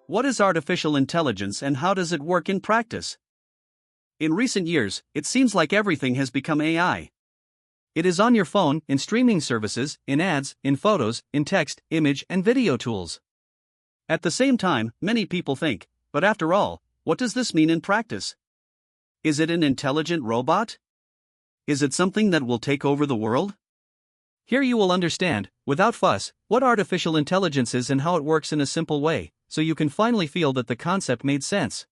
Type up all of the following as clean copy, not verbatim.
What is artificial intelligence and how does it work in practice? In recent years, it seems like everything has become AI. It is on your phone, in streaming services, in ads, in photos, in text, image, and video tools. At the same time, many people think, but after all, what does this mean in practice? Is it an intelligent robot? Is it something that will take over the world? Here you will understand, without fuss, what artificial intelligence is and how it works in a simple way, so you can finally feel that the concept made sense.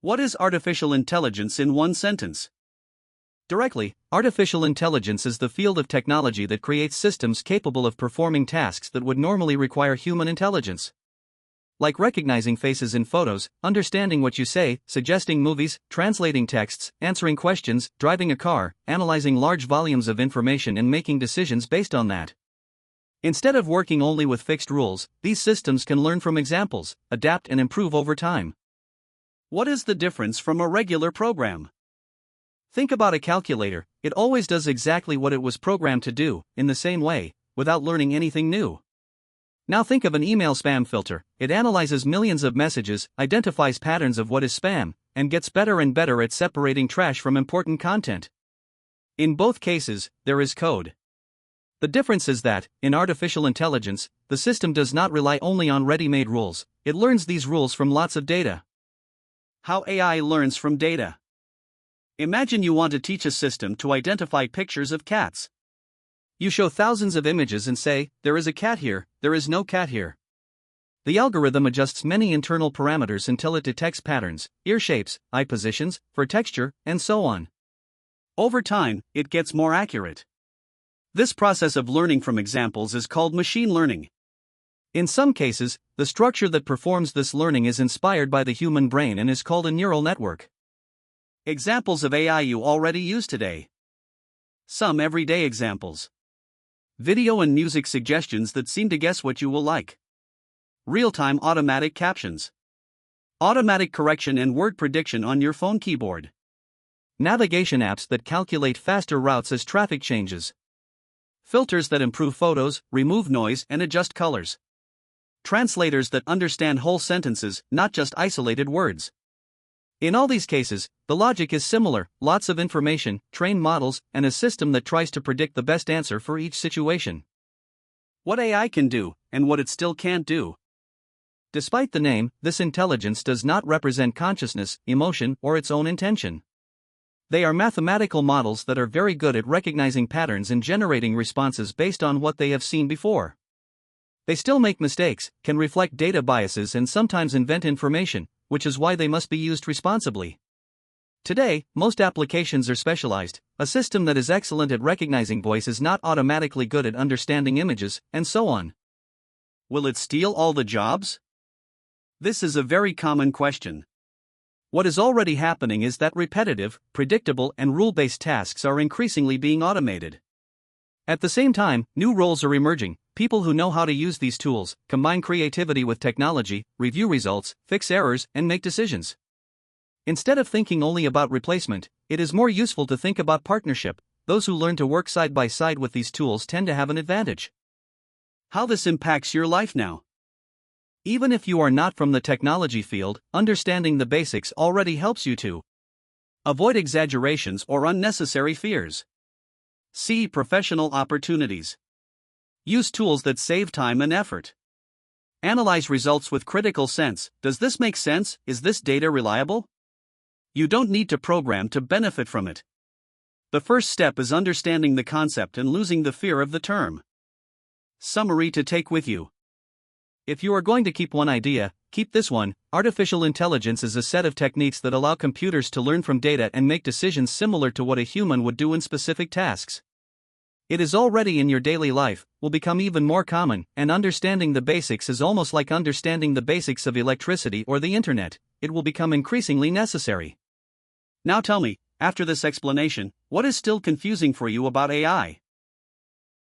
What is artificial intelligence in one sentence? Directly, artificial intelligence is the field of technology that creates systems capable of performing tasks that would normally require human intelligence. Like recognizing faces in photos, understanding what you say, suggesting movies, translating texts, answering questions, driving a car, analyzing large volumes of information and making decisions based on that. Instead of working only with fixed rules, these systems can learn from examples, adapt and improve over time. What is the difference from a regular program? Think about a calculator. It always does exactly what it was programmed to do, in the same way, without learning anything new. Now think of an email spam filter. It analyzes millions of messages, identifies patterns of what is spam, and gets better and better at separating trash from important content. In both cases, there is code. The difference is that, in artificial intelligence, the system does not rely only on ready-made rules, it learns these rules from lots of data. How AI learns from data. Imagine you want to teach a system to identify pictures of cats. You show thousands of images and say, there is a cat here, there is no cat here. The algorithm adjusts many internal parameters until it detects patterns, ear shapes, eye positions, fur texture, and so on. Over time, it gets more accurate. This process of learning from examples is called machine learning. In some cases, the structure that performs this learning is inspired by the human brain and is called a neural network. Examples of AI you already use today. Some everyday examples. Video and music suggestions that seem to guess what you will like. Real-time automatic captions. Automatic correction and word prediction on your phone keyboard. Navigation apps that calculate faster routes as traffic changes. Filters that improve photos, remove noise, and adjust colors. Translators that understand whole sentences, not just isolated words. In all these cases, the logic is similar: lots of information, trained models, and a system that tries to predict the best answer for each situation. What AI can do, and what it still can't do. Despite the name, this intelligence does not represent consciousness, emotion, or its own intention. They are mathematical models that are very good at recognizing patterns and generating responses based on what they have seen before. They still make mistakes, can reflect data biases, and sometimes invent information, which is why they must be used responsibly. Today, most applications are specialized. A system that is excellent at recognizing voice is not automatically good at understanding images, and so on. Will it steal all the jobs? This is a very common question. What is already happening is that repetitive, predictable, and rule-based tasks are increasingly being automated. At the same time, new roles are emerging: people who know how to use these tools, combine creativity with technology, review results, fix errors, and make decisions. Instead of thinking only about replacement, it is more useful to think about partnership. Those who learn to work side by side with these tools tend to have an advantage. How this impacts your life now. Even if you are not from the technology field, understanding the basics already helps you to avoid exaggerations or unnecessary fears. See professional opportunities. Use tools that save time and effort. Analyze results with critical sense. Does this make sense? Is this data reliable? You don't need to program to benefit from it. The first step is understanding the concept and losing the fear of the term. Summary to take with you. If you are going to keep one idea, keep this one: artificial intelligence is a set of techniques that allow computers to learn from data and make decisions similar to what a human would do in specific tasks. It is already in your daily life, will become even more common, and understanding the basics is almost like understanding the basics of electricity or the internet. It will become increasingly necessary. Now tell me, after this explanation, what is still confusing for you about AI?